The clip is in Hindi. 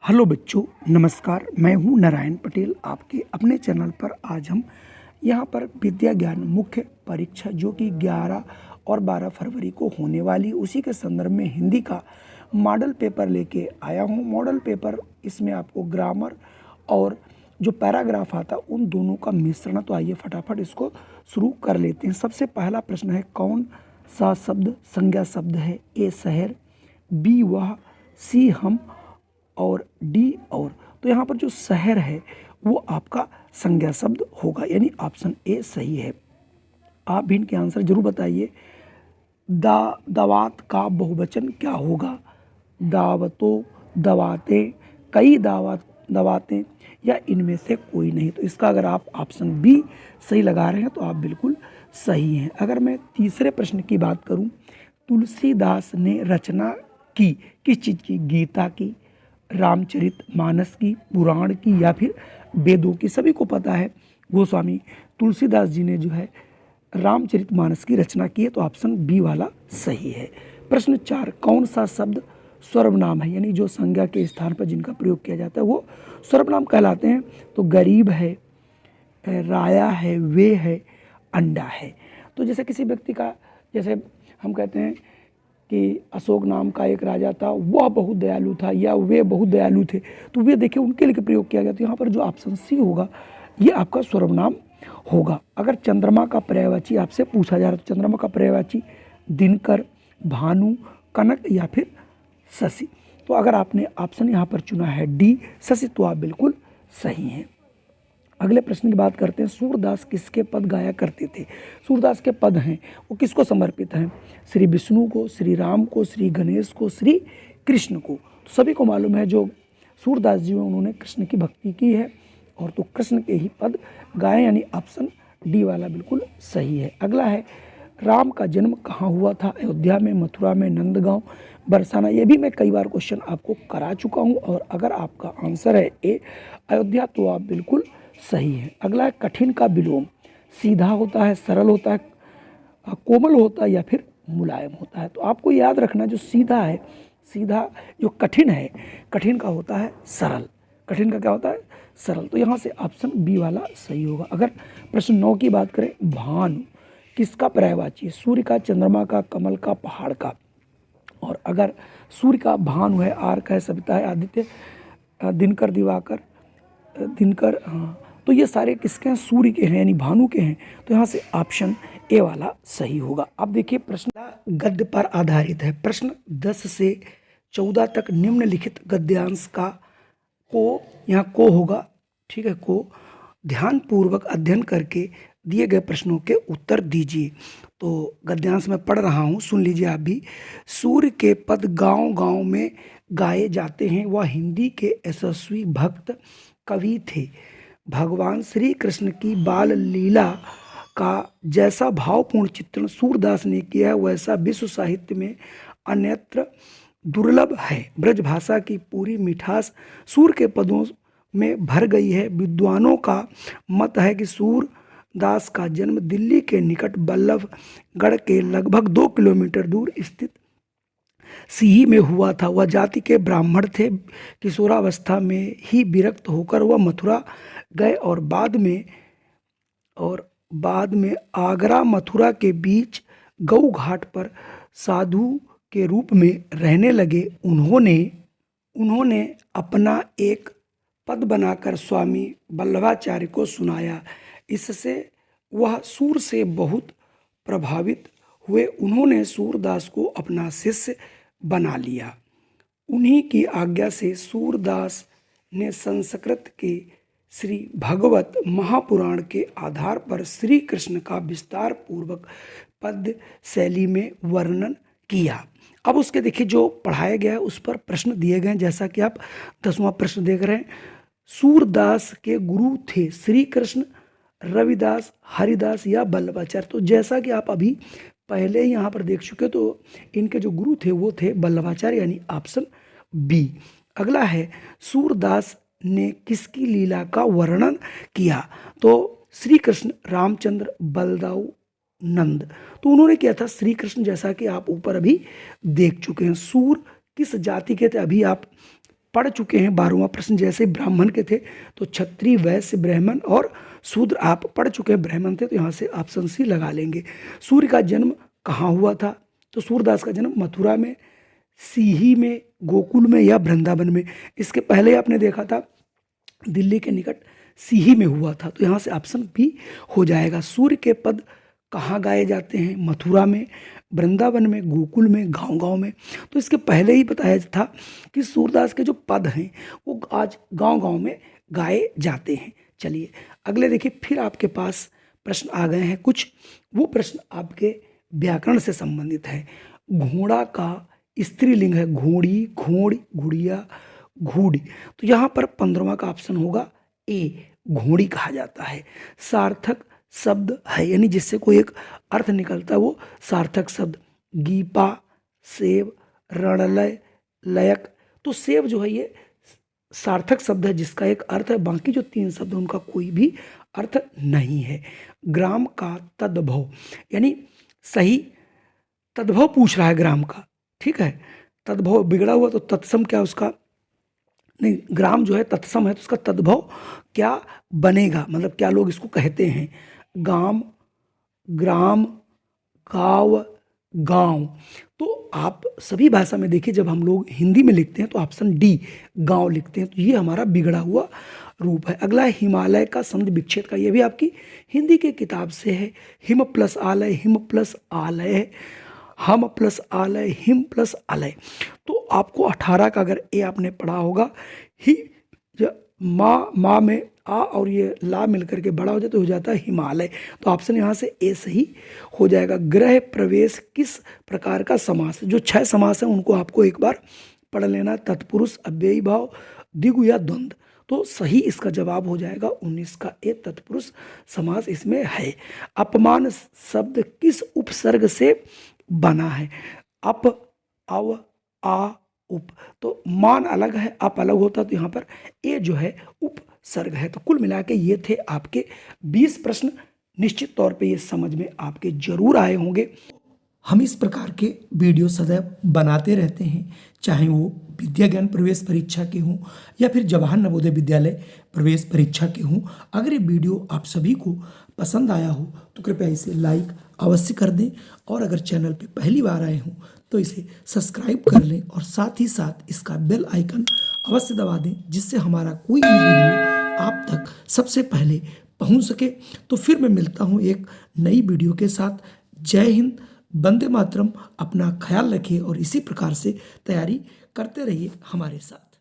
हेलो बच्चों, नमस्कार। मैं हूं नारायण पटेल आपके अपने चैनल पर। आज हम यहां पर विद्या ज्ञान मुख्य परीक्षा जो कि 11 और 12 फरवरी को होने वाली, उसी के संदर्भ में हिंदी का मॉडल पेपर लेके आया हूं। मॉडल पेपर इसमें आपको ग्रामर और जो पैराग्राफ आता उन दोनों का मिश्रण। तो आइए फटाफट इसको शुरू कर लेते हैं। सबसे पहला प्रश्न है, कौन सा शब्द संज्ञा शब्द है? ए शहर, बी वह, सी हम और डी और। तो यहाँ पर जो शहर है वो आपका संज्ञा शब्द होगा, यानी ऑप्शन ए सही है। आप भी इनके आंसर जरूर बताइए। दावत का बहुवचन क्या होगा? दावतों, दवातें, कई दवातें या इनमें से कोई नहीं। तो इसका अगर आप ऑप्शन बी सही लगा रहे हैं तो आप बिल्कुल सही हैं। अगर मैं तीसरे प्रश्न की बात करूं, तुलसीदास ने रचना की किस चीज़ की? गीता की, रामचरित मानस की, पुराण की या फिर वेदों की? सभी को पता है गोस्वामी तुलसीदास जी ने जो है रामचरित मानस की रचना की है। तो ऑप्शन बी वाला सही है। प्रश्न 4, कौन सा शब्द सर्वनाम है? यानी जो संज्ञा के स्थान पर जिनका प्रयोग किया जाता है वो सर्वनाम कहलाते हैं। तो गरीब है, राया है, वे है, अंडा है। तो जैसे किसी व्यक्ति का, जैसे हम कहते हैं कि अशोक नाम का एक राजा था, वह बहुत दयालु था या वे बहुत दयालु थे, तो वे देखिए उनके लिए प्रयोग किया गया। तो यहाँ पर जो ऑप्शन सी होगा ये आपका सर्वनाम होगा। अगर चंद्रमा का पर्यायवाची आपसे पूछा जा रहा है तो चंद्रमा का पर्यायवाची दिनकर, भानु, कनक या फिर शशि। तो अगर आपने ऑप्शन यहाँ पर चुना है डी शशि तो आप बिल्कुल सही हैं। अगले प्रश्न की बात करते हैं, सूरदास किसके पद गाया करते थे? सूरदास के पद हैं वो किसको समर्पित हैं? श्री विष्णु को, श्री राम को, श्री गणेश को, श्री कृष्ण को। तो सभी को मालूम है जो सूरदास जी हैं उन्होंने कृष्ण की भक्ति की है और तो कृष्ण के ही पद गाए, यानी ऑप्शन डी वाला बिल्कुल सही है। अगला है, राम का जन्म कहाँ हुआ था? अयोध्या में, मथुरा में, नंदगांव, बरसाना। ये भी मैं कई बार क्वेश्चन आपको करा चुका हूँ और अगर आपका आंसर है ए अयोध्या तो आप बिल्कुल सही है। अगला है, कठिन का विलोम सीधा होता है, सरल होता है, कोमल होता है या फिर मुलायम होता है? तो आपको याद रखना जो सीधा है, सीधा जो कठिन है, कठिन का होता है सरल। कठिन का क्या होता है? सरल। तो यहाँ से ऑप्शन बी वाला सही होगा। अगर प्रश्न 9 की बात करें, भानु किसका पर्यायवाची? सूर्य का, चंद्रमा का, कमल का, पहाड़ का। और अगर सूर्य का भानु है, आर्क है, सविता है, आदित्य, दिनकर, दिवाकर, दिनकर, हाँ, तो ये सारे किसके हैं? सूर्य के हैं, यानी भानु के हैं। तो यहाँ से ऑप्शन ए वाला सही होगा। अब देखिए प्रश्न गद्य पर आधारित है। प्रश्न 10 से 14 तक निम्नलिखित गद्यांश का को, यहाँ को होगा, ठीक है, को ध्यान पूर्वक अध्ययन करके दिए गए प्रश्नों के उत्तर दीजिए। तो गद्यांश में पढ़ रहा हूँ, सुन लीजिए आप भी। सूर्य के पद गांव गांव में गाए जाते हैं। वह हिंदी के यशस्वी भक्त कवि थे। भगवान श्री कृष्ण की बाल लीला का जैसा भावपूर्ण चित्रण सूरदास ने किया है वैसा विश्व साहित्य में अन्यत्र दुर्लभ है। ब्रज भाषा की पूरी मिठास सूर के पदों में भर गई है। विद्वानों का मत है कि सूरदास का जन्म दिल्ली के निकट बल्लभगढ़ के लगभग 2 किलोमीटर दूर स्थित सीही में हुआ था। वह जाति के ब्राह्मण थे। किशोरावस्था में ही विरक्त होकर वह मथुरा गए और बाद में आगरा मथुरा के बीच गऊ घाट पर साधु के रूप में रहने लगे। उन्होंने अपना एक पद बनाकर स्वामी वल्लभाचार्य को सुनाया। इससे वह सूर से बहुत प्रभावित हुए। उन्होंने सूरदास को अपना शिष्य बना लिया। उन्हीं की आज्ञा से सूरदास ने संस्कृत के श्री भगवत महापुराण के आधार पर श्री कृष्ण का विस्तार पूर्वक पद्य शैली में वर्णन किया। अब उसके देखिए जो पढ़ाया गया है उस पर प्रश्न दिए गए हैं, जैसा कि आप 10वां प्रश्न देख रहे हैं। सूरदास के गुरु थे श्री कृष्ण, रविदास, हरिदास या वल्लभाचार्य? तो जैसा कि आप अभी पहले ही यहाँ पर देख चुके, तो इनके जो गुरु थे वो थे वल्लभाचार्य, यानी ऑप्शन बी। अगला है, सूरदास ने किसकी लीला का वर्णन किया? तो श्री कृष्ण, रामचंद्र, बलदाऊ, नंद। तो उन्होंने किया था श्री कृष्ण, जैसा कि आप ऊपर अभी देख चुके हैं। सूर किस जाति के थे? अभी आप पढ़ चुके हैं 12वां प्रश्न, जैसे ब्राह्मण के थे तो क्षत्रिय, वैश्य, ब्राह्मण और शूद्र आप पढ़ चुके हैं। ब्राह्मण थे तो यहाँ से ऑप्शन सी लगा लेंगे। सूर्य का जन्म कहाँ हुआ था? तो सूर्यदास का जन्म मथुरा में, सीही में, गोकुल में या वृंदावन में। इसके पहले आपने देखा था दिल्ली के निकट सीही में हुआ था, तो यहाँ से ऑप्शन बी हो जाएगा। सूर्य के पद कहाँ गाए जाते हैं? मथुरा में, वृंदावन में, गोकुल में, गांव-गांव में। तो इसके पहले ही बताया था कि सूरदास के जो पद हैं वो आज गांव-गांव में गाए जाते हैं। चलिए अगले देखिए, फिर आपके पास प्रश्न आ गए हैं कुछ। वो प्रश्न आपके व्याकरण से संबंधित है। घोड़ा का स्त्रीलिंग है घोड़ी, घोड़, घुड़िया, घूड़ी। तो यहाँ पर 15वां का ऑप्शन होगा ए, घोड़ी कहा जाता है। सार्थक शब्द है, यानी जिससे कोई एक अर्थ निकलता है वो सार्थक शब्द। गीपा, सेब, रणलय, लयक। तो सेब जो है ये सार्थक शब्द है जिसका एक अर्थ है, बाकी जो 3 शब्द उनका कोई भी अर्थ नहीं है। ग्राम का तद्भव, यानी सही तद्भव पूछ रहा है ग्राम का, ठीक है। तद्भव बिगड़ा हुआ तो तत्सम क्या उसका, नहीं, ग्राम जो है तत्सम है तो उसका तद्भव क्या बनेगा, मतलब क्या लोग इसको कहते हैं। गाम, ग्राम, गाँव, गांव। तो आप सभी भाषा में देखिए, जब हम लोग हिंदी में लिखते हैं तो ऑप्शन डी गांव लिखते हैं, तो ये हमारा बिगड़ा हुआ रूप है। अगला है हिमालय का संधि विच्छेद का, ये भी आपकी हिंदी के किताब से है। हिम प्लस आलय, हिम प्लस आलय है, हम प्लस आलय, हिम प्लस आलय। तो आपको 18 का अगर ए आपने पढ़ा होगा, ही माँ में आ और ये ला मिलकर के बड़ा हो जाए तो हो जाता है हिमालय। तो ऑप्शन यहाँ से ए सही हो जाएगा। गृह प्रवेश किस प्रकार का समास है? जो 6 समास हैं उनको आपको एक बार पढ़ लेना। तत्पुरुष, अव्ययी भाव, द्विगु या द्वंद्व। तो सही इसका जवाब हो जाएगा 19 का ए, तत्पुरुष समास इसमें है। अपमान शब्द किस उपसर्ग से बना है? अप, अव, आ, उप। तो मान अलग है, अप अलग होता, तो यहाँ पर ए जो है उपसर्ग है। तो कुल मिला के ये थे आपके 20 प्रश्न। निश्चित तौर पे ये समझ में आपके जरूर आए होंगे। हम इस प्रकार के वीडियो सदैव बनाते रहते हैं, चाहे वो विद्या ज्ञान प्रवेश परीक्षा के हों या फिर जवाहर नवोदय विद्यालय प्रवेश परीक्षा के हों। अगर ये वीडियो आप सभी को पसंद आया हो तो कृपया इसे लाइक अवश्य कर दें, और अगर चैनल पे पहली बार आए हों तो इसे सब्सक्राइब कर लें और साथ ही साथ इसका बेल आइकन अवश्य दबा दें, जिससे हमारा कोई भी वीडियो आप तक सबसे पहले पहुंच सके। तो फिर मैं मिलता हूं एक नई वीडियो के साथ। जय हिंद, वंदे मातरम। अपना ख्याल रखिए और इसी प्रकार से तैयारी करते रहिए हमारे साथ।